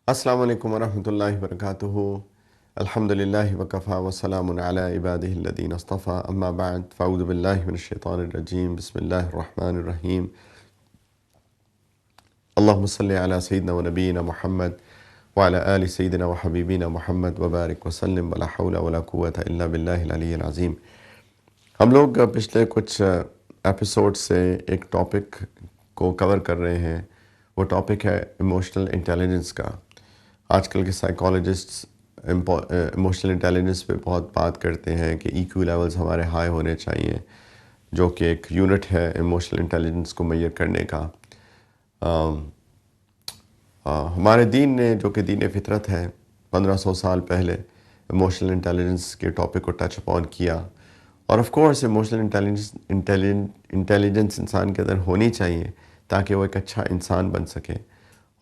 السلام علیکم ورحمۃ اللہ وبرکاتہ۔ الحمدللہ وکفا وسلام علی عبادہ الذین اصطفیٰ، اما بعد فاعوذ باللہ من الشیطان الرجیم، بسم اللہ الرحمن الرحیم۔ اللہم صلی علی سیدنا و نبینا محمد وعلی آل سیدنا و حبیبنا محمد وبارک وسلم، ولا حول ولا قوة الا باللہ العلی العظیم۔ ہم لوگ پچھلے کچھ ایپیسوڈ سے ایک ٹاپک کو کور کر رہے ہیں، وہ ٹاپک ہے ایموشنل انٹیلیجنس کا۔ آج کل کے سائیکالوجسٹس ایموشنل انٹیلیجنس پہ بہت بات کرتے ہیں کہ ای کیو لیولز ہمارے ہائی ہونے چاہیے، جو کہ ایک یونٹ ہے ایموشنل انٹیلیجنس کو میئر کرنے کا۔ ہمارے دین نے، جو کہ دین فطرت ہے، 1500 سال پہلے ایموشنل انٹیلیجنس کے ٹاپک کو ٹچ اپون کیا، اور آف کورس ایموشنل انٹیلیجنس انسان کے اندر ہونی چاہیے تاکہ وہ ایک اچھا انسان بن سکے۔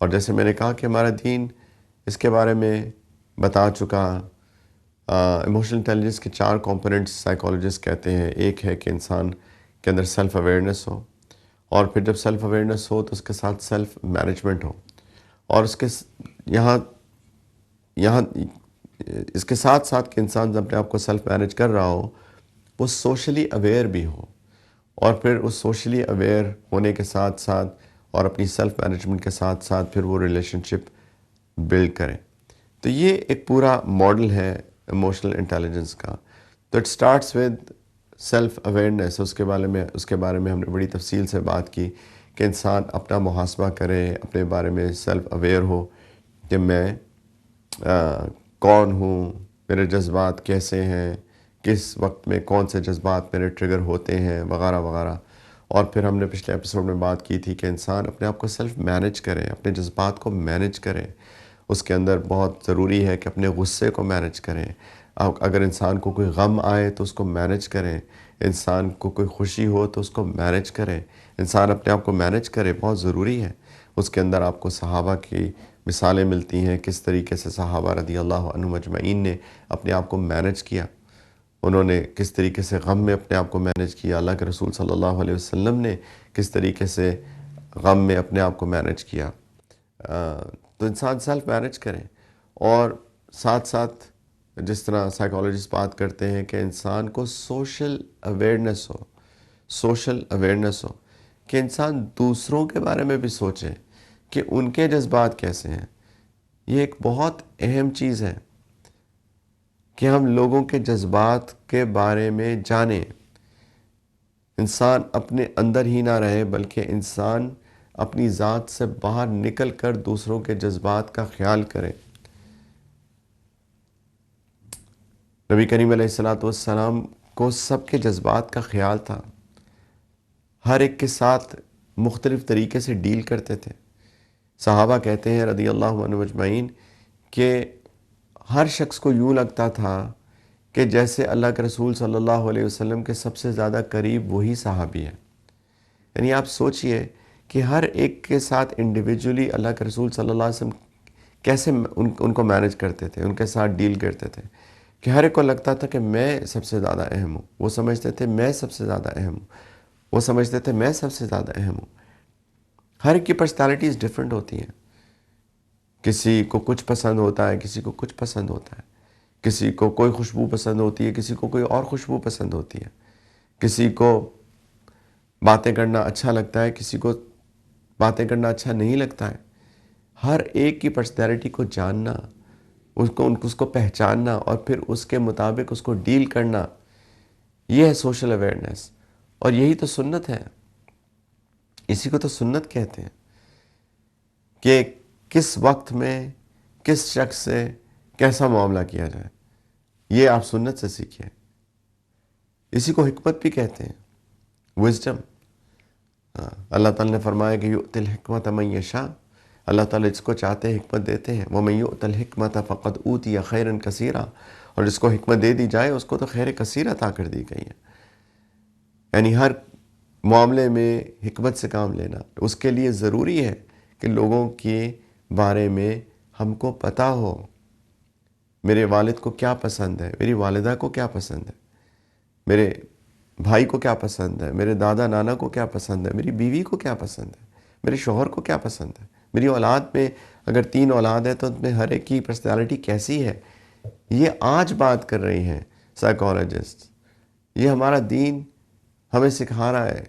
اور جیسے میں نے کہا کہ ہمارا دین اس کے بارے میں بتا چکا۔ ایموشنل انٹیلیجنس کے 4 کمپوننٹس سائیکالوجسٹ کہتے ہیں۔ ایک ہے کہ انسان کے اندر سیلف اویئرنیس ہو، اور پھر جب سیلف اویئرنیس ہو تو اس کے ساتھ سیلف مینجمنٹ ہو، اور اس کے ساتھ ساتھ کہ انسان جب اپنے آپ کو سیلف مینج کر رہا ہو، وہ سوشلی اویئر بھی ہو، اور پھر اس سوشلی اویئر ہونے کے ساتھ ساتھ اور اپنی سیلف مینجمنٹ کے ساتھ ساتھ پھر وہ ریلیشن شپ بلڈ کریں۔ تو یہ ایک پورا ماڈل ہے ایموشنل انٹیلیجنس کا۔ تو it starts with self awareness. اس کے بارے میں ہم نے بڑی تفصیل سے بات کی کہ انسان اپنا محاسبہ کرے، اپنے بارے میں سیلف اویئر ہو کہ میں کون ہوں، میرے جذبات کیسے ہیں، کس وقت میں کون سے جذبات میرے ٹریگر ہوتے ہیں، وغیرہ وغیرہ۔ اور پھر ہم نے پچھلے ایپیسوڈ میں بات کی تھی کہ انسان اپنے آپ کو سیلف مینج کرے، اپنے جذبات کو مینج کرے۔ اس کے اندر بہت ضروری ہے کہ اپنے غصے کو مینج کریں۔ اگر انسان کو کوئی غم آئے تو اس کو مینج کریں، انسان کو کوئی خوشی ہو تو اس کو مینج کریں، انسان اپنے آپ کو مینج کرے، بہت ضروری ہے۔ اس کے اندر آپ کو صحابہ کی مثالیں ملتی ہیں، کس طریقے سے صحابہ رضی اللہ عنہم اجمعین نے اپنے آپ کو مینج کیا، انہوں نے کس طریقے سے غم میں اپنے آپ کو مینج کیا، اللہ کے رسول صلی اللہ علیہ وسلم نے کس طریقے سے غم میں اپنے آپ کو مینج کیا۔ تو انسان سیلف مینج کریں، اور ساتھ ساتھ جس طرح سائیکالوجسٹ بات کرتے ہیں کہ انسان کو سوشل اویئرنیس ہو کہ انسان دوسروں کے بارے میں بھی سوچے کہ ان کے جذبات کیسے ہیں۔ یہ ایک بہت اہم چیز ہے کہ ہم لوگوں کے جذبات کے بارے میں جانیں۔ انسان اپنے اندر ہی نہ رہے، بلکہ انسان اپنی ذات سے باہر نکل کر دوسروں کے جذبات کا خیال کرے۔ نبی کریم علیہ السلام کو سب کے جذبات کا خیال تھا، ہر ایک کے ساتھ مختلف طریقے سے ڈیل کرتے تھے۔ صحابہ کہتے ہیں رضی اللہ عنہ اجمعین کہ ہر شخص کو یوں لگتا تھا کہ جیسے اللہ کے رسول صلی اللہ علیہ وسلم کے سب سے زیادہ قریب وہی صحابی ہے۔ یعنی آپ سوچئے کہ ہر ایک کے ساتھ انڈیویجولی اللہ کے رسول صلی اللہ علیہ وسلم کیسے ان کو مینج کرتے تھے، ان کے ساتھ ڈیل کرتے تھے، کہ ہر ایک کو لگتا تھا کہ میں سب سے زیادہ اہم ہوں۔ وہ سمجھتے تھے میں سب سے زیادہ اہم ہوں، وہ سمجھتے تھے میں سب سے زیادہ اہم ہوں۔ ہر ایک کی پرسنالٹیز ڈیفرنٹ ہوتی ہیں، کسی کو کچھ پسند ہوتا ہے، کسی کو کچھ پسند ہوتا ہے، کسی کو کوئی خوشبو پسند ہوتی ہے، کسی کو کوئی اور خوشبو پسند ہوتی ہے، کسی کو باتیں کرنا اچھا لگتا ہے، کسی کو باتیں کرنا اچھا نہیں لگتا ہے۔ ہر ایک کی پرسنالٹی کو جاننا، اس کو پہچاننا، اور پھر اس کے مطابق اس کو ڈیل کرنا، یہ ہے سوشل اویئرنیس۔ اور یہی تو سنت ہے، اسی کو تو سنت کہتے ہیں کہ کس وقت میں کس شخص سے کیسا معاملہ کیا جائے، یہ آپ سنت سے سیکھیں۔ اسی کو حکمت بھی کہتے ہیں، وزڈم۔ اللہ تعالیٰ نے فرمایا کہ یؤتی الحکمت من یشاء، اللہ تعالیٰ جس کو چاہتے ہیں حکمت دیتے ہیں۔ ومن یؤت الحکمت فقد اوتی خیرا کثیرا، اور جس کو حکمت دے دی جائے اس کو تو خیر کثیر عطا کر دی گئی ہے۔ یعنی ہر معاملے میں حکمت سے کام لینا، اس کے لیے ضروری ہے کہ لوگوں کے بارے میں ہم کو پتہ ہو، میرے والد کو کیا پسند ہے، میری والدہ کو کیا پسند ہے، میرے بھائی کو کیا پسند ہے، میرے دادا نانا کو کیا پسند ہے، میری بیوی کو کیا پسند ہے، میرے شوہر کو کیا پسند ہے، میری اولاد میں اگر 3 اولاد ہے تو ان میں ہر ایک کی پرسنالٹی کیسی ہے، یہ آج بات کر رہی ہیں سائیکالوجسٹ۔ یہ ہمارا دین ہمیں سکھا رہا ہے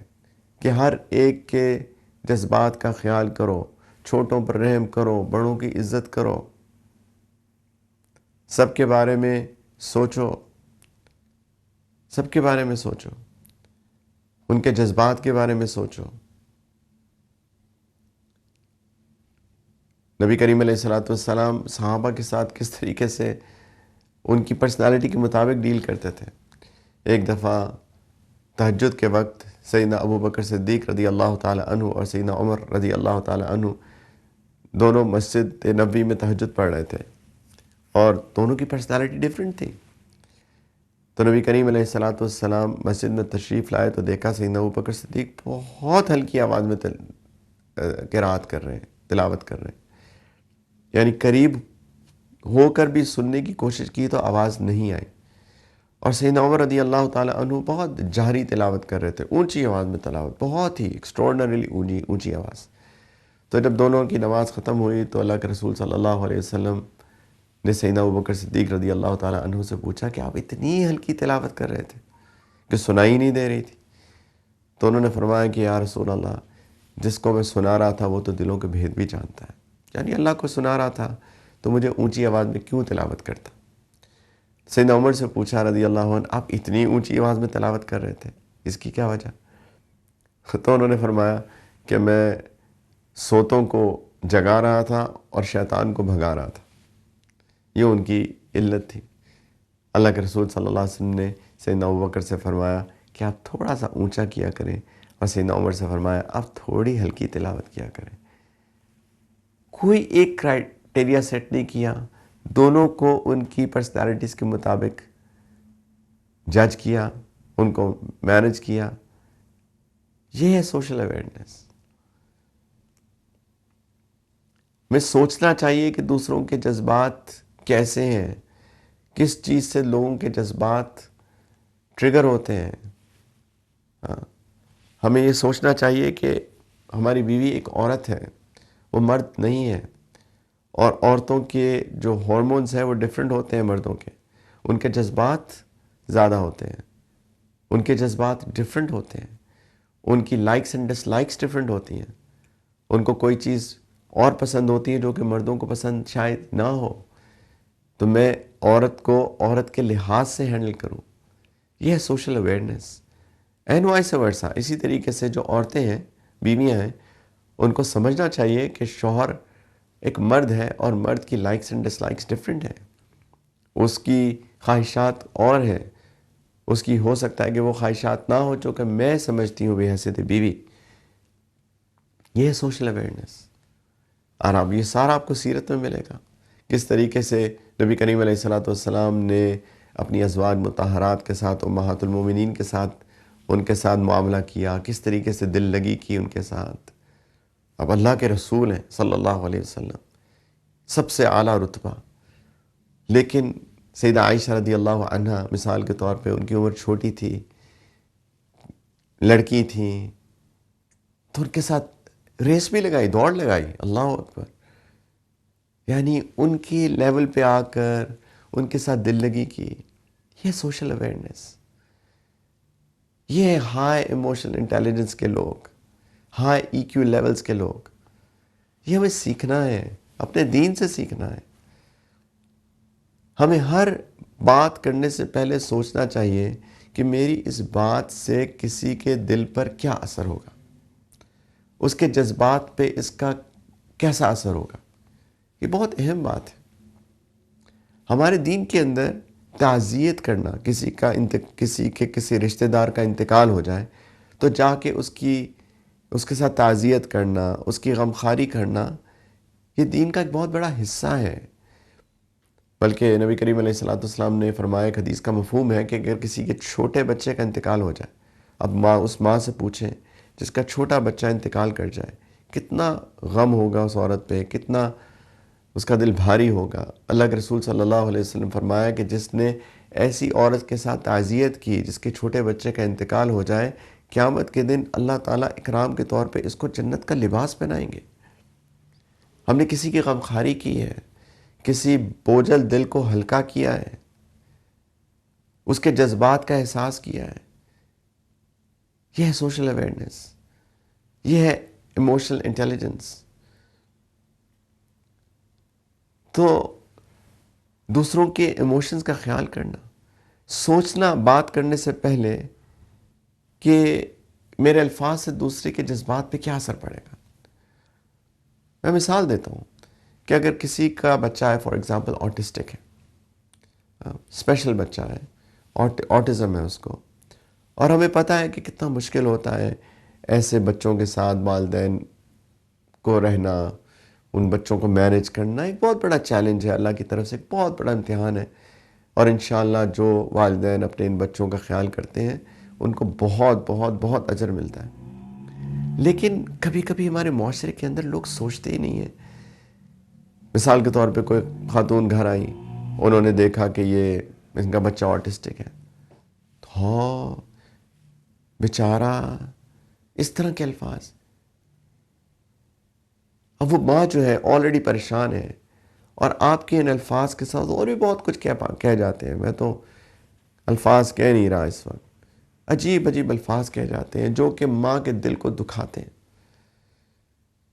کہ ہر ایک کے جذبات کا خیال کرو، چھوٹوں پر رحم کرو، بڑوں کی عزت کرو، سب کے بارے میں سوچو، سب کے بارے میں سوچو، ان کے جذبات کے بارے میں سوچو۔ نبی کریم علیہ الصلوۃ والسلام صحابہ کے ساتھ کس طریقے سے ان کی پرسنالٹی کے مطابق ڈیل کرتے تھے۔ ایک دفعہ تہجد کے وقت سیدنا ابو بکر صدیق رضی اللہ تعالی عنہ اور سیدنا عمر رضی اللہ تعالی عنہ دونوں مسجد نبوی میں تہجد پڑھ رہے تھے، اور دونوں کی پرسنالٹی ڈیفرنٹ تھی۔ تو نبی کریم علیہ الصلوۃ والسلام مسجد میں تشریف لائے تو دیکھا سیدنا ابو بکر صدیق بہت ہلکی آواز میں قرات کر رہے ہیں، تلاوت کر رہے ہیں، یعنی قریب ہو کر بھی سننے کی کوشش کی تو آواز نہیں آئی۔ اور سیدنا عمر رضی اللہ تعالی عنہ بہت جہری تلاوت کر رہے تھے، اونچی آواز میں تلاوت، بہت ہی ایکسٹراڈنریلی اونچی آواز۔ تو جب دونوں کی نماز ختم ہوئی تو اللہ کے رسول صلی اللہ علیہ وسلم نے سیدنا ابوبکر صدیق رضی اللہ تعالی عنہ سے پوچھا کہ آپ اتنی ہلکی تلاوت کر رہے تھے کہ سنائی نہیں دے رہی تھی؟ تو انہوں نے فرمایا کہ یا رسول اللہ، جس کو میں سنا رہا تھا وہ تو دلوں کے بھید بھی جانتا ہے، یعنی اللہ کو سنا رہا تھا تو مجھے اونچی آواز میں کیوں تلاوت کرتا؟ سیدنا عمر سے پوچھا رضی اللہ عنہ، آپ اتنی اونچی آواز میں تلاوت کر رہے تھے، اس کی کیا وجہ؟ تو انہوں نے فرمایا کہ میں سوتوں کو جگا رہا تھا اور شیطان کو بھگا رہا تھا، یہ ان کی علت تھی۔ اللہ کے رسول صلی اللہ علیہ وسلم نے سیدنا ابوبکر سے فرمایا کہ آپ تھوڑا سا اونچا کیا کریں، اور سیدنا عمر سے فرمایا آپ تھوڑی ہلکی تلاوت کیا کریں۔ کوئی ایک کرائٹیریا سیٹ نہیں کیا، دونوں کو ان کی پرسنالٹیز کے مطابق جج کیا، ان کو مینج کیا۔ یہ ہے سوشل اویئرنیس۔ میں سوچنا چاہیے کہ دوسروں کے جذبات کیسے ہیں، کس چیز سے لوگوں کے جذبات ٹریگر ہوتے ہیں۔ ہمیں یہ سوچنا چاہیے کہ ہماری بیوی ایک عورت ہے، وہ مرد نہیں ہے، اور عورتوں کے جو ہارمونز ہیں وہ ڈیفرنٹ ہوتے ہیں مردوں کے، ان کے جذبات زیادہ ہوتے ہیں، ان کے جذبات ڈیفرنٹ ہوتے ہیں، ان کی likes and dislikes different ہوتی ہیں، ان کو کوئی چیز اور پسند ہوتی ہے جو کہ مردوں کو پسند شاید نہ ہو، تو میں عورت کو عورت کے لحاظ سے ہینڈل کروں۔ یہ ہے social awareness, and vice versa. اسی طریقے سے جو عورتیں ہیں، بیویاں ہیں، ان کو سمجھنا چاہیے کہ شوہر ایک مرد ہے اور مرد کی likes and dislikes different ہیں، اس کی خواہشات اور ہیں، اس کی ہو سکتا ہے کہ وہ خواہشات نہ ہو جو کہ میں سمجھتی ہوں بے حیثیت بیوی۔ یہ ہے سوشل اویئرنیس، اور اب یہ سارا آپ کو سیرت میں ملے گا، کس طریقے سے نبی کریم علیہ الصلوۃ والسلام نے اپنی ازواج مطہرات کے ساتھ، امہات المومنین کے ساتھ، ان کے ساتھ معاملہ کیا، کس طریقے سے دل لگی کی ان کے ساتھ۔ اب اللہ کے رسول ہیں صلی اللہ علیہ وسلم، سب سے اعلیٰ رتبہ، لیکن سیدہ عائشہ رضی اللہ عنہا مثال کے طور پہ ان کی عمر چھوٹی تھی، لڑکی تھیں، تو ان کے ساتھ ریس بھی لگائی، دوڑ لگائی، اللہ اکبر، یعنی ان کی لیول پہ آ کر ان کے ساتھ دل لگی کی۔ یہ سوشل اویئرنیس، یہ ہائی ایموشنل انٹیلیجنس کے لوگ، ہائی ای کیو لیولز کے لوگ۔ یہ ہمیں سیکھنا ہے، اپنے دین سے سیکھنا ہے۔ ہمیں ہر بات کرنے سے پہلے سوچنا چاہیے کہ میری اس بات سے کسی کے دل پر کیا اثر ہوگا، اس کے جذبات پہ اس کا کیسا اثر ہوگا۔ یہ بہت اہم بات ہے۔ ہمارے دین کے اندر تعزیت کرنا، کسی رشتہ دار کا انتقال ہو جائے تو جا کے اس کے ساتھ تعزیت کرنا، اس کی غمخواری کرنا، یہ دین کا ایک بہت بڑا حصہ ہے۔ بلکہ نبی کریم علیہ الصلوۃ والسلام نے فرمایا، ایک حدیث کا مفہوم ہے کہ اگر کسی کے چھوٹے بچے کا انتقال ہو جائے، اب اس ماں سے پوچھیں جس کا چھوٹا بچہ انتقال کر جائے، کتنا غم ہوگا اس عورت پہ، کتنا اس کا دل بھاری ہوگا۔ اللہ کے رسول صلی اللہ علیہ وسلم فرمایا کہ جس نے ایسی عورت کے ساتھ تعزیت کی جس کے چھوٹے بچے کا انتقال ہو جائے، قیامت کے دن اللہ تعالیٰ اکرام کے طور پہ اس کو جنت کا لباس پہنائیں گے۔ ہم نے کسی کی غمخواری کی ہے، کسی بوجھل دل کو ہلکا کیا ہے، اس کے جذبات کا احساس کیا ہے. یہ ہے سوشل اویئرنیس، یہ ہے ایموشنل انٹیلیجنس. تو دوسروں کے ایموشنز کا خیال کرنا، سوچنا بات کرنے سے پہلے کہ میرے الفاظ سے دوسرے کے جذبات پہ کیا اثر پڑے گا. میں مثال دیتا ہوں کہ اگر کسی کا بچہ ہے، فار ایگزامپل آٹسٹک ہے، اسپیشل بچہ ہے، آٹزم ہے اس کو، اور ہمیں پتہ ہے کہ کتنا مشکل ہوتا ہے ایسے بچوں کے ساتھ والدین کو رہنا، ان بچوں کو مینیج کرنا ایک بہت بڑا چیلنج ہے، اللہ کی طرف سے ایک بہت بڑا امتحان ہے. اور انشاءاللہ جو والدین اپنے ان بچوں کا خیال کرتے ہیں ان کو بہت بہت بہت اجر ملتا ہے. لیکن کبھی کبھی ہمارے معاشرے کے اندر لوگ سوچتے ہی نہیں ہیں. مثال کے طور پہ کوئی خاتون گھر آئی، انہوں نے دیکھا کہ یہ ان کا بچہ آٹسٹک ہے، تو ہاں بیچارہ، اس طرح کے الفاظ. اب وہ ماں جو ہے آلریڈی پریشان ہے، اور آپ کے ان الفاظ کے ساتھ اور بھی بہت کچھ کہہ جاتے ہیں. میں تو الفاظ کہہ نہیں رہا اس وقت، عجیب عجیب الفاظ کہہ جاتے ہیں جو کہ ماں کے دل کو دکھاتے ہیں.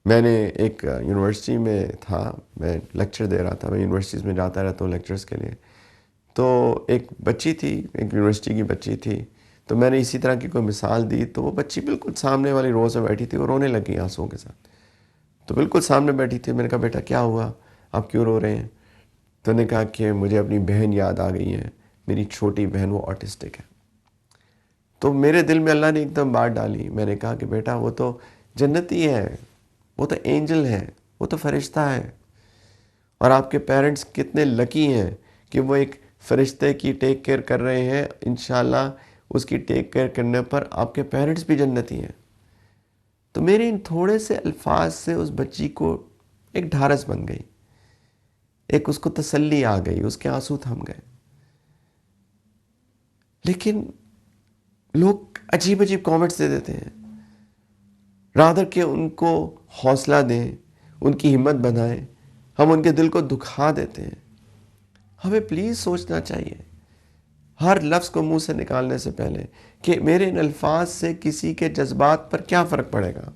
میں نے ایک یونیورسٹی میں تھا، میں لیکچر دے رہا تھا، میں یونیورسٹیز میں جاتا رہتا ہوں لیکچرز کے لیے. تو ایک بچی تھی، ایک یونیورسٹی کی بچی تھی، تو میں نے اسی طرح کی کوئی مثال دی تو وہ بچی بالکل سامنے والی رو سے بیٹھی تھی، وہ رونے لگی آنسوؤں کے ساتھ. تو بالکل سامنے بیٹھی تھی. میں نے کہا بیٹا کیا ہوا، آپ کیوں رو رہے ہیں؟ تو نے کہا کہ مجھے اپنی بہن یاد آ گئی ہے، میری چھوٹی بہن، وہ آٹسٹک ہے. تو میرے دل میں اللہ نے ایک دم بات ڈالی. میں نے کہا کہ بیٹا وہ تو جنتی ہے، وہ تو اینجل ہے، وہ تو فرشتہ ہے، اور آپ کے پیرنٹس کتنے لکی ہیں کہ وہ ایک فرشتے کی ٹیک کیئر کر رہے ہیں. انشاءاللہ اس کی ٹیک کیئر کرنے پر آپ کے پیرنٹس بھی جنتی ہیں. تو میرے ان تھوڑے سے الفاظ سے اس بچی کو ایک ڈھارس بن گئی، ایک اس کو تسلی آ گئی، اس کے آنسو تھم گئے. لیکن لوگ عجیب عجیب کامنٹس دے دیتے ہیں، رادر کہ ان کو حوصلہ دیں، ان کی ہمت بنائیں، ہم ان کے دل کو دکھا دیتے ہیں. ہمیں پلیز سوچنا چاہیے ہر لفظ کو منہ سے نکالنے سے پہلے کہ میرے ان الفاظ سے کسی کے جذبات پر کیا فرق پڑے گا.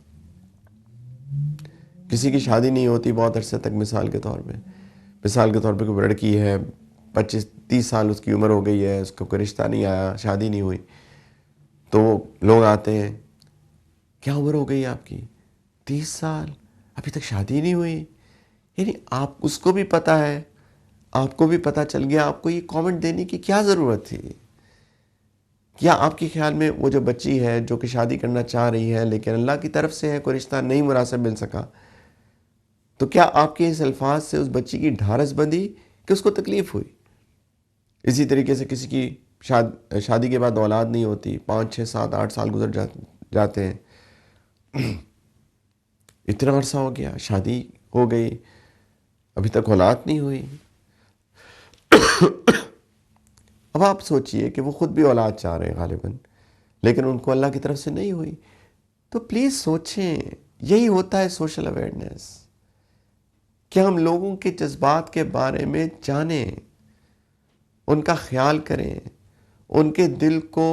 کسی کی شادی نہیں ہوتی بہت عرصے تک، مثال کے طور پہ کوئی لڑکی ہے، 25-30 سال اس کی عمر ہو گئی ہے، اس کو کوئی رشتہ نہیں آیا، شادی نہیں ہوئی، تو لوگ آتے ہیں، کیا عمر ہو گئی آپ کی؟ 30 سال، ابھی تک شادی نہیں ہوئی. یعنی آپ اس کو بھی پتہ ہے، آپ کو بھی پتہ چل گیا، آپ کو یہ کامنٹ دینے کی کیا ضرورت تھی؟ کیا آپ کے خیال میں وہ جو بچی ہے جو کہ شادی کرنا چاہ رہی ہے لیکن اللہ کی طرف سے ہے کوئی رشتہ نہیں مناسب مل سکا، تو کیا آپ کے اس الفاظ سے اس بچی کی ڈھارس بندھی کہ اس کو تکلیف ہوئی؟ اسی طریقے سے کسی کی شادی کے بعد اولاد نہیں ہوتی، 5 6 7 8 سال گزر جاتے ہیں، اتنا عرصہ ہو گیا، شادی ہو گئی، ابھی تک اولاد نہیں ہوئی. اب آپ سوچئے کہ وہ خود بھی اولاد چاہ رہے ہیں غالباً، لیکن ان کو اللہ کی طرف سے نہیں ہوئی. تو پلیز سوچیں، یہی ہوتا ہے سوشل اویئرنیس، کہ ہم لوگوں کے جذبات کے بارے میں جانیں، ان کا خیال کریں، ان کے دل کو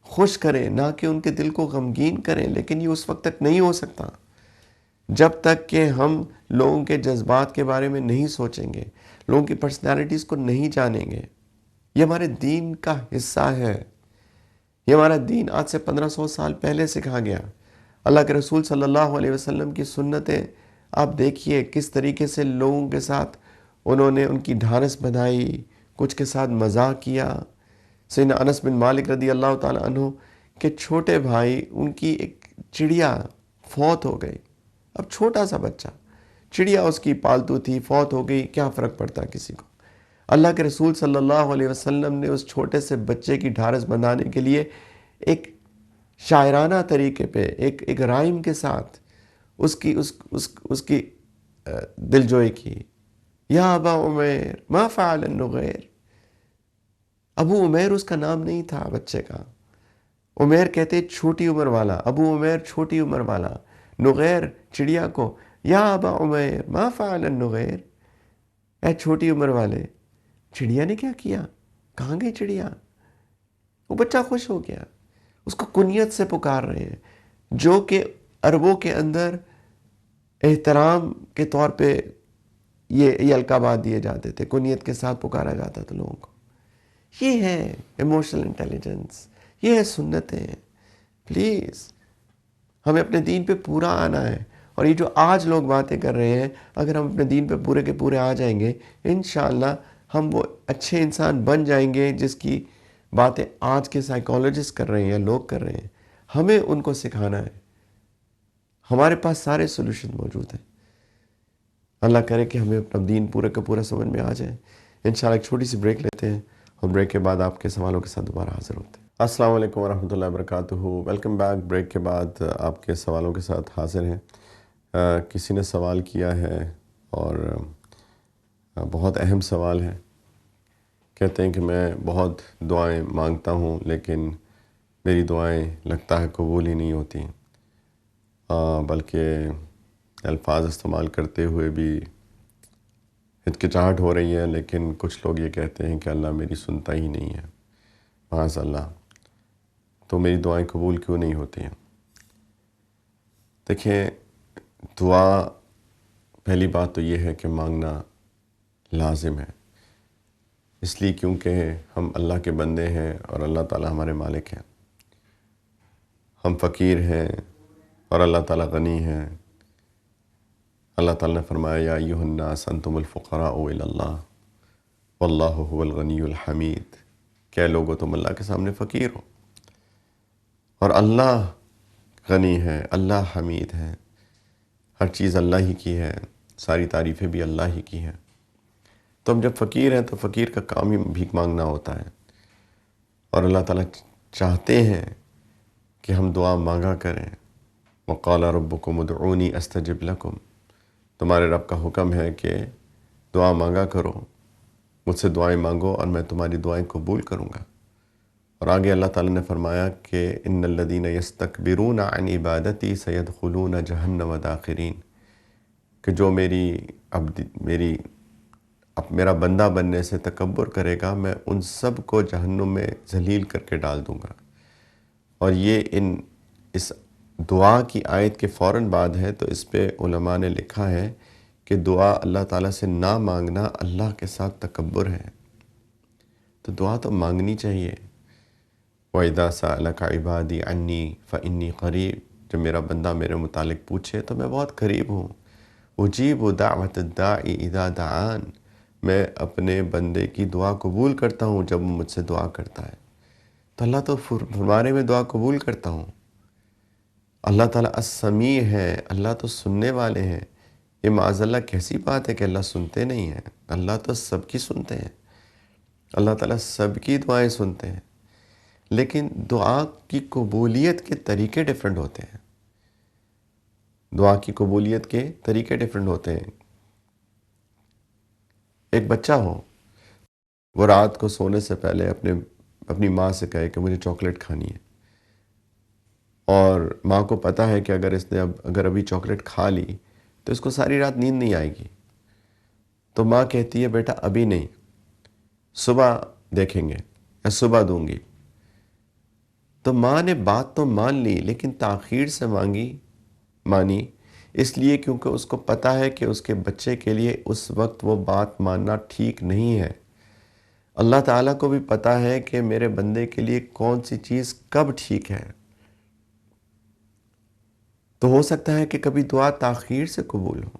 خوش کریں، نہ کہ ان کے دل کو غمگین کریں. لیکن یہ اس وقت تک نہیں ہو سکتا جب تک کہ ہم لوگوں کے جذبات کے بارے میں نہیں سوچیں گے، لوگوں کی پرسنالٹیز کو نہیں جانیں گے. یہ ہمارے دین کا حصہ ہے، یہ ہمارا دین آج سے 1500 سال پہلے سکھا گیا. اللہ کے رسول صلی اللہ علیہ وسلم کی سنتیں آپ دیکھیے کس طریقے سے لوگوں کے ساتھ انہوں نے ان کی ڈھارس بندھائی، کچھ کے ساتھ مزاق کیا. سیدنا انس بن مالک رضی اللہ تعالیٰ عنہ کے چھوٹے بھائی، ان کی ایک چڑیا فوت ہو گئی. اب چھوٹا سا بچہ، چڑیا اس کی پالتو تھی، فوت ہو گئی، کیا فرق پڑتا کسی کو؟ اللہ کے رسول صلی اللہ علیہ وسلم نے اس چھوٹے سے بچے کی ڈھارس بندھانے کے لیے ایک شاعرانہ طریقے پہ، ایک رائم کے ساتھ اس کی دلجوئی کی. یا ابا عمیر ما فعل النغیر. ابو عمیر اس کا نام نہیں تھا بچے کا، عمیر کہتے چھوٹی عمر والا، ابو عمیر چھوٹی عمر والا، نغیر چڑیا کو یا ابا عمیر ما فعل النغیر، اے چھوٹی عمر والے، چڑیا نے کیا کیا، کہاں گئی چڑیا؟ وہ بچہ خوش ہو گیا، اس کو کنیت سے پکار رہے ہیں، جو کہ عربوں کے اندر احترام کے طور پہ یہ القابات دیے جاتے تھے، کنیت کے ساتھ پکارا جاتا تھا لوگوں کو۔ یہ ہے ایموشنل انٹیلیجنس، یہ ہے سنتیں۔ پلیز ہمیں اپنے دین پہ پورا آنا ہے، اور یہ جو آج لوگ باتیں کر رہے ہیں، اگر ہم اپنے دین پہ پورے کے پورے آ جائیں گے، انشاءاللہ ہم وہ اچھے انسان بن جائیں گے جس کی باتیں آج کے سائیکالوجسٹ کر رہے ہیں یا لوگ کر رہے ہیں۔ ہمیں ان کو سکھانا ہے، ہمارے پاس سارے سولوشن موجود ہیں۔ اللہ کرے کہ ہمیں اپنا دین پورے کا پورا سمجھ میں آ جائے۔ انشاءاللہ ایک چھوٹی سی بریک لیتے ہیں، اور بریک کے بعد آپ کے سوالوں کے ساتھ دوبارہ حاضر ہوتے ہیں۔ السلام علیکم ورحمۃ اللہ وبرکاتہ، ویلکم بیک۔ بریک کے بعد آپ کے سوالوں کے ساتھ حاضر ہیں۔ کسی نے سوال کیا ہے، اور بہت اہم سوال ہے۔ کہتے ہیں کہ میں بہت دعائیں مانگتا ہوں، لیکن میری دعائیں لگتا ہے قبول ہی نہیں ہوتی، بلکہ الفاظ استعمال کرتے ہوئے بھی ہچکچاہٹ ہو رہی ہے، لیکن کچھ لوگ یہ کہتے ہیں کہ اللہ میری سنتا ہی نہیں ہے، معاذ اللہ، تو میری دعائیں قبول کیوں نہیں ہوتی ہیں؟ دیکھیں، دعا، پہلی بات تو یہ ہے کہ مانگنا لازم ہے، اس لیے کیونکہ ہم اللہ کے بندے ہیں اور اللہ تعالیٰ ہمارے مالک ہیں۔ ہم فقیر ہیں اور اللہ تعالیٰ غنی ہیں۔ اللہ تعالیٰ نے فرمایا یا ایھا الناس انتم الفقراء الی اللہ واللہ هو الغنی الحمید، کہ لوگو تم اللہ کے سامنے فقیر ہو، اور اللہ غنی ہے، اللہ حمید ہے، ہر چیز اللہ ہی کی ہے، ساری تعریفیں بھی اللہ ہی کی ہیں۔ تو ہم جب فقیر ہیں تو فقیر کا کام ہی بھیک مانگنا ہوتا ہے، اور اللہ تعالیٰ چاہتے ہیں کہ ہم دعا مانگا کریں۔ وقال ربکم ادعونی استجب لکم، تمہارے رب کا حکم ہے کہ دعا مانگا کرو، مجھ سے دعائیں مانگو اور میں تمہاری دعائیں قبول کروں گا۔ اور آگے اللہ تعالیٰ نے فرمایا کہ ان الذین یستکبرون عن عبادتی سیدخلون جہنم داخرین، کہ جو میرا بندہ بننے سے تکبر کرے گا، میں ان سب کو جہنم میں ذلیل کر کے ڈال دوں گا۔ اور یہ اس دعا کی آیت کے فوراً بعد ہے، تو اس پہ علماء نے لکھا ہے کہ دعا اللہ تعالیٰ سے نہ مانگنا اللہ کے ساتھ تکبر ہے، تو دعا تو مانگنی چاہیے۔ وَإِذَا سَأَلَكَ عِبَادِي عَنِّي فَإِنِّي قَرِيبٌ، جب میرا بندہ میرے متعلق پوچھے تو میں بہت قریب ہوں۔ اُجِیبُ دَعْوَةَ الدَّاعِ إِذَا دَعَانِ، میں اپنے بندے کی دعا قبول کرتا ہوں جب وہ مجھ سے دعا کرتا ہے۔ تو اللہ تو فرمانے میں دعا قبول کرتا ہوں۔ اللہ تعالیٰ السمیع ہے، اللہ تو سننے والے ہیں۔ یہ معاذ اللہ کیسی بات ہے کہ اللہ سنتے نہیں ہیں؟ اللہ تو سب کی سنتے ہیں، اللہ تعالیٰ سب کی دعائیں سنتے ہیں، لیکن دعا کی قبولیت کے طریقے ڈیفرنٹ ہوتے ہیں۔ دعا کی قبولیت کے طریقے ڈیفرنٹ ہوتے ہیں۔ ایک بچہ ہو، وہ رات کو سونے سے پہلے اپنی ماں سے کہے کہ مجھے چاکلیٹ کھانی ہے، اور ماں کو پتہ ہے کہ اگر ابھی چاکلیٹ کھا لی تو اس کو ساری رات نیند نہیں آئے گی، تو ماں کہتی ہے بیٹا ابھی نہیں، صبح دیکھیں گے یا صبح دوں گی۔ تو ماں نے بات تو مان لی، لیکن تاخیر سے مانی، اس لیے کیونکہ اس کو پتہ ہے کہ اس کے بچے کے لیے اس وقت وہ بات ماننا ٹھیک نہیں ہے۔ اللہ تعالیٰ کو بھی پتہ ہے کہ میرے بندے کے لیے کون سی چیز کب ٹھیک ہے۔ تو ہو سکتا ہے کہ کبھی دعا تاخیر سے قبول ہو۔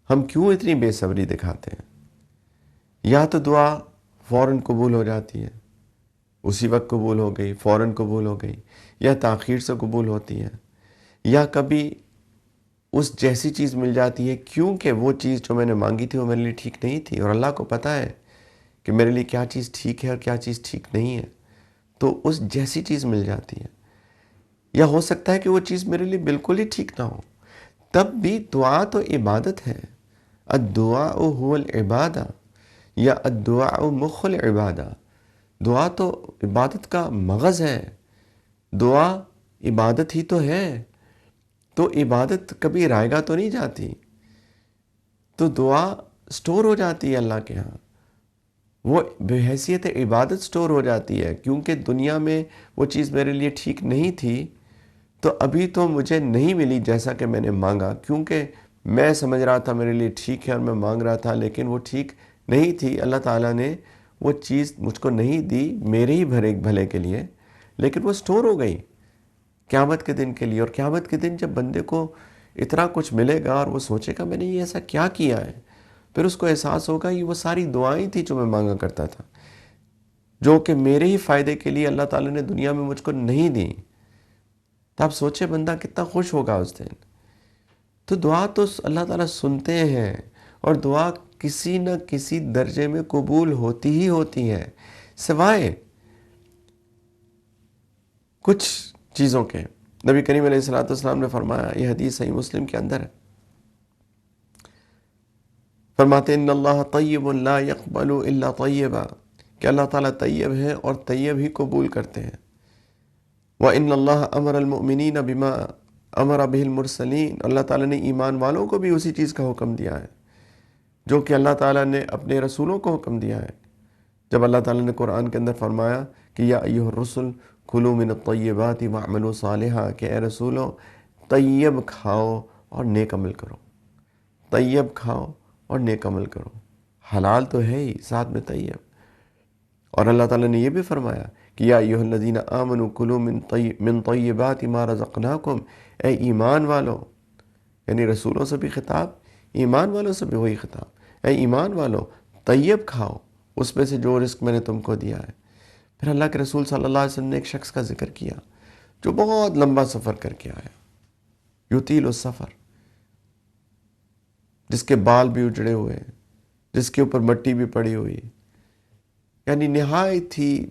ہم کیوں اتنی بے صبری دکھاتے ہیں؟ یا تو دعا فوراً قبول ہو جاتی ہے، اسی وقت قبول ہو گئی، فوراً قبول ہو گئی، یا تاخیر سے قبول ہوتی ہے، یا کبھی اس جیسی چیز مل جاتی ہے کیونکہ وہ چیز جو میں نے مانگی تھی وہ میرے لیے ٹھیک نہیں تھی، اور اللہ کو پتہ ہے کہ میرے لیے کیا چیز ٹھیک ہے اور کیا چیز ٹھیک نہیں ہے، تو اس جیسی چیز مل جاتی ہے۔ یا ہو سکتا ہے کہ وہ چیز میرے لیے بالکل ہی ٹھیک نہ ہو، تب بھی دعا تو عبادت ہے۔ الدعاء هو العبادہ، یا الدعاء مخ العبادہ، دعا تو عبادت کا مغز ہے، دعا عبادت ہی تو ہے۔ تو عبادت کبھی رائے گاہ تو نہیں جاتی، تو دعا سٹور ہو جاتی ہے اللہ کے ہاں، وہ بحیثیت عبادت سٹور ہو جاتی ہے، کیونکہ دنیا میں وہ چیز میرے لیے ٹھیک نہیں تھی، تو ابھی تو مجھے نہیں ملی جیسا کہ میں نے مانگا، کیونکہ میں سمجھ رہا تھا میرے لیے ٹھیک ہے اور میں مانگ رہا تھا، لیکن وہ ٹھیک نہیں تھی۔ اللہ تعالیٰ نے وہ چیز مجھ کو نہیں دی میرے ہی بھلے کے لیے، لیکن وہ سٹور ہو گئی قیامت کے دن کے لیے۔ اور قیامت کے دن جب بندے کو اتنا کچھ ملے گا اور وہ سوچے گا میں نے یہ ایسا کیا کیا ہے، پھر اس کو احساس ہوگا یہ وہ ساری دعائیں تھیں جو میں مانگا کرتا تھا، جو کہ میرے ہی فائدے کے لیے اللہ تعالیٰ نے دنیا میں مجھ کو نہیں دی۔ تو آپ سوچے بندہ کتنا خوش ہوگا اس دن۔ تو دعا تو اللہ تعالیٰ سنتے ہیں، اور دعا کسی نہ کسی درجے میں قبول ہوتی ہی ہوتی ہے، سوائے کچھ چیزوں کے۔ نبی کریم علیہ السلام نے فرمایا، یہ حدیث صحیح مسلم کے اندر ہے، فرماتے ہیں ان اللہ طیب لا يقبل الا طیبا، کہ اللہ تعالیٰ طیب ہے اور طیب ہی قبول کرتے ہیں۔ وَإِنَّ اللَّهَ أَمَرَ الْمُؤْمِنِينَ بِمَا أَمَرَ بِهِ الْمُرْسَلِينَ، اللہ تعالیٰ نے ایمان والوں کو بھی اسی چیز کا حکم دیا ہے جو کہ اللہ تعالیٰ نے اپنے رسولوں کو حکم دیا ہے۔ جب اللہ تعالیٰ نے قرآن کے اندر فرمایا کہ یا ایھا الرسل کلوا من الطیبات واعملوا صالحا، کہ اے رسولوں طیب کھاؤ اور نیک عمل کرو، طیب کھاؤ اور نیک عمل کرو، حلال تو ہے ہی، ساتھ میں طیب۔ اور اللہ تعالیٰ نے یہ بھی فرمایا کہ یا ایھا الذین آمنوا کلوا من طیبات ما رزقناکم، اے ایمان والو، یعنی رسولوں سے بھی خطاب، ایمان والوں سے بھی وہی خطاب، اے ایمان والو طیب کھاؤ اس میں سے جو رزق میں نے تم کو دیا ہے۔ پھر اللہ کے رسول صلی اللہ علیہ وسلم نے ایک شخص کا ذکر کیا جو بہت لمبا سفر کر کے آیا، یطیل السفر، جس کے بال بھی اجڑے ہوئے، جس کے اوپر مٹی بھی پڑی ہوئی، یعنی نہایت ہی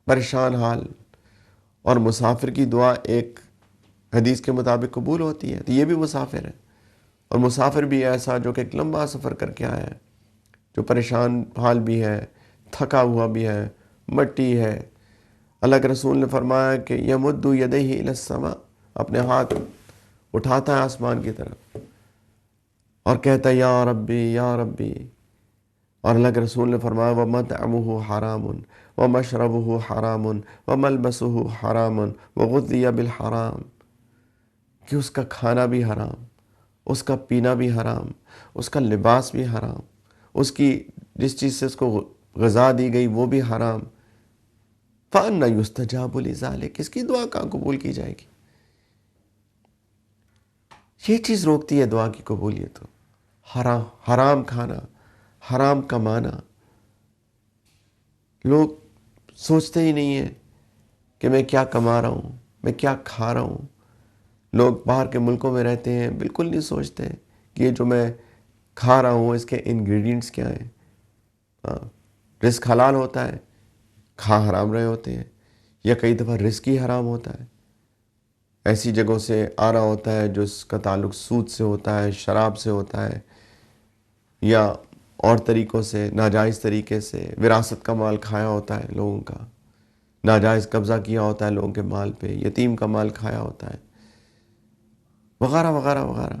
پریشان حال۔ اور مسافر کی دعا ایک حدیث کے مطابق قبول ہوتی ہے، تو یہ بھی مسافر ہے، اور مسافر بھی ایسا جو کہ ایک لمبا سفر کر کے آیا ہے، جو پریشان حال بھی ہے، تھکا ہوا بھی ہے، مٹی ہے۔ اللہ کے رسول نے فرمایا کہ یمد یدیہ الی السماء، اپنے ہاتھ اٹھاتا ہے آسمان کی طرف اور کہتا ہے یا ربی یا ربی۔ اور اللہ کے رسول نے فرمایا وَمَطْعَمُهُ حَرَامٌ وَمَشْرَبُهُ حَرَامٌ وَمَلْبَسُهُ حَرَامٌ وَغُذِّيَ بِالْحَرَام، کہ اس کا کھانا بھی حرام، اس کا پینا بھی حرام، اس کا لباس بھی حرام، اس کی جس چیز سے اس کو غذا دی گئی وہ بھی حرام۔ فَأَنَّى يُسْتَجَابُ لِذَلِكَ، اس کی دعا کہاں قبول کی جائے گی؟ یہ چیز روکتی ہے دعا کی قبولیت، حرام کھانا، حرام کمانا۔ لوگ سوچتے ہی نہیں ہیں کہ میں کیا کما رہا ہوں، میں کیا کھا رہا ہوں۔ لوگ باہر کے ملکوں میں رہتے ہیں، بالکل نہیں سوچتے کہ یہ جو میں کھا رہا ہوں اس کے انگریڈینٹس کیا ہیں۔ رزق حلال ہوتا ہے، کھا حرام رہے ہوتے ہیں، یا کئی دفعہ رزق ہی حرام ہوتا ہے، ایسی جگہوں سے آ رہا ہوتا ہے جو اس کا تعلق سود سے ہوتا ہے، شراب سے ہوتا ہے، یا اور طریقوں سے ناجائز طریقے سے وراثت کا مال کھایا ہوتا ہے لوگوں کا، ناجائز قبضہ کیا ہوتا ہے لوگوں کے مال پہ، یتیم کا مال کھایا ہوتا ہے، وغیرہ وغیرہ وغیرہ۔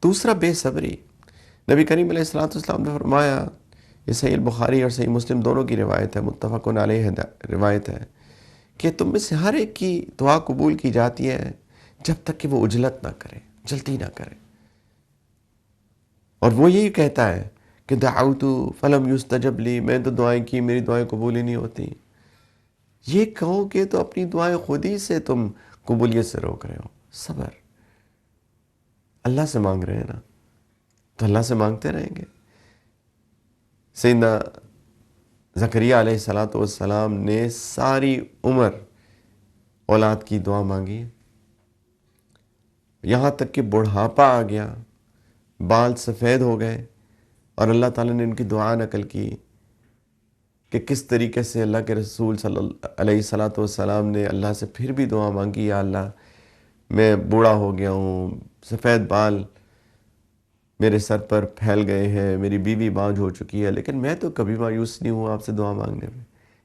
دوسرا بے صبری، نبی کریم علیہ السلام نے فرمایا، یہ صحیح البخاری اور صحیح مسلم دونوں کی روایت ہے، متفق علیہ روایت ہے، کہ تم میں سے ہر ایک کی دعا قبول کی جاتی ہے جب تک کہ وہ عجلت نہ کرے، جلدی نہ کرے۔ اور وہ یہی کہتا ہے کہ دعوت فلم یستجب لی، میں تو دعائیں کی، میری دعائیں قبول ہی نہیں ہوتی۔ یہ کہو کہ تو اپنی دعائیں خود ہی سے تم قبولیت سے روک رہے ہو۔ صبر، اللہ سے مانگ رہے ہیں نا، تو اللہ سے مانگتے رہیں گے۔ سیدنا زکریا علیہ السلام نے ساری عمر اولاد کی دعا مانگی، یہاں تک کہ بڑھاپا آ گیا، بال سفید ہو گئے، اور اللہ تعالیٰ نے ان کی دعا نقل کی کہ کس طریقے سے اللہ کے رسول صلی اللہ علیہ السلام نے اللہ سے پھر بھی دعا مانگی، یا اللہ میں بوڑھا ہو گیا ہوں، سفید بال میرے سر پر پھیل گئے ہیں، میری بیوی بانجھ ہو چکی ہے، لیکن میں تو کبھی مایوس نہیں ہوں آپ سے دعا مانگنے میں،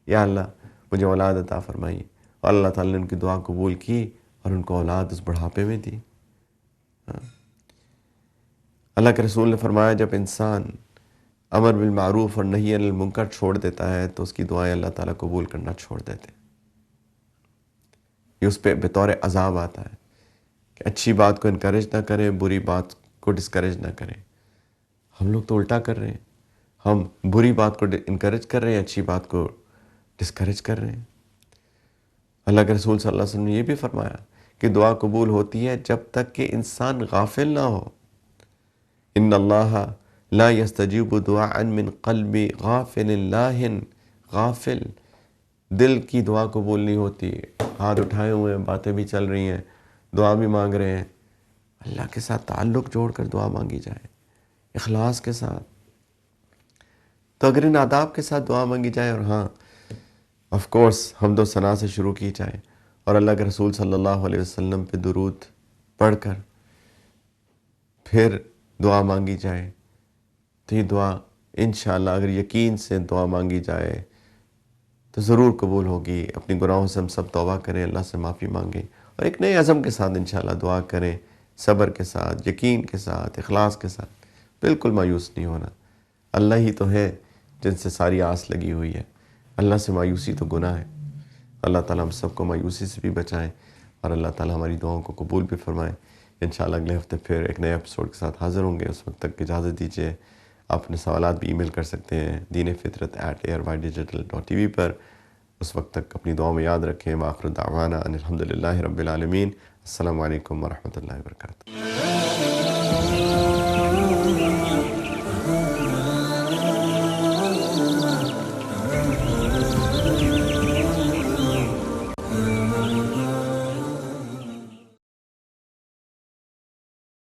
یا اللہ مجھے اولاد عطا فرمائی، اور اللہ تعالیٰ نے ان کی دعا قبول کی اور ان کو اولاد اس بڑھاپے میں دی۔ اللہ کے رسول نے فرمایا جب انسان امر بالمعروف اور نہی عن المنکر چھوڑ دیتا ہے تو اس کی دعائیں اللہ تعالیٰ قبول کرنا چھوڑ دیتے ہیں۔ یہ اس پہ بطور عذاب آتا ہے کہ اچھی بات کو انکریج نہ کریں، بری بات کو ڈسکریج نہ کریں۔ ہم لوگ تو الٹا کر رہے ہیں، ہم بری بات کو انکریج کر رہے ہیں، اچھی بات کو ڈسکریج کر رہے ہیں۔ اللہ کے رسول صلی اللہ علیہ وسلم نے یہ بھی فرمایا کہ دعا قبول ہوتی ہے جب تک کہ انسان غافل نہ ہو۔ ان اللہ لا یستجیب دعاء من قلب غافل لاہ، غافل دل کی دعا قبول نہیں ہوتی، ہاتھ اٹھائے ہوئے ہیں، باتیں بھی چل رہی ہیں، دعا بھی مانگ رہے ہیں۔ اللہ کے ساتھ تعلق جوڑ کر دعا مانگی جائے، اخلاص کے ساتھ، تو اگر ان آداب کے ساتھ دعا مانگی جائے، اور ہاں آف کورس حمد و ثنا سے شروع کی جائے اور اللہ کے رسول صلی اللہ علیہ وسلم پہ درود پڑھ کر پھر دعا مانگی جائے، تو یہ دعا انشاءاللہ اگر یقین سے دعا مانگی جائے تو ضرور قبول ہوگی۔ اپنی گناہوں سے ہم سب توبہ کریں، اللہ سے معافی مانگیں، اور ایک نئے عزم کے ساتھ انشاءاللہ دعا کریں، صبر کے ساتھ، یقین کے ساتھ، اخلاص کے ساتھ، بالکل مایوس نہیں ہونا۔ اللہ ہی تو ہے جن سے ساری آس لگی ہوئی ہے، اللہ سے مایوسی تو گناہ ہے۔ اللہ تعالیٰ ہم سب کو مایوسی سے بھی بچائیں، اور اللہ تعالیٰ ہماری دعاؤں کو قبول بھی فرمائیں۔ انشاءاللہ اگلے ہفتے پھر ایک نئے ایپیسوڈ کے ساتھ حاضر ہوں گے، اس وقت تک اجازت دیجیے۔ آپ اپنے سوالات بھی ای میل کر سکتے ہیں deenفطرت@airbydigital.tv پر۔ اس وقت تک اپنی دعاؤں میں یاد رکھیں۔ وآخر دعوانا ان الحمدللہ رب العالمین۔ السلام علیکم ورحمۃ اللہ وبرکاتہ۔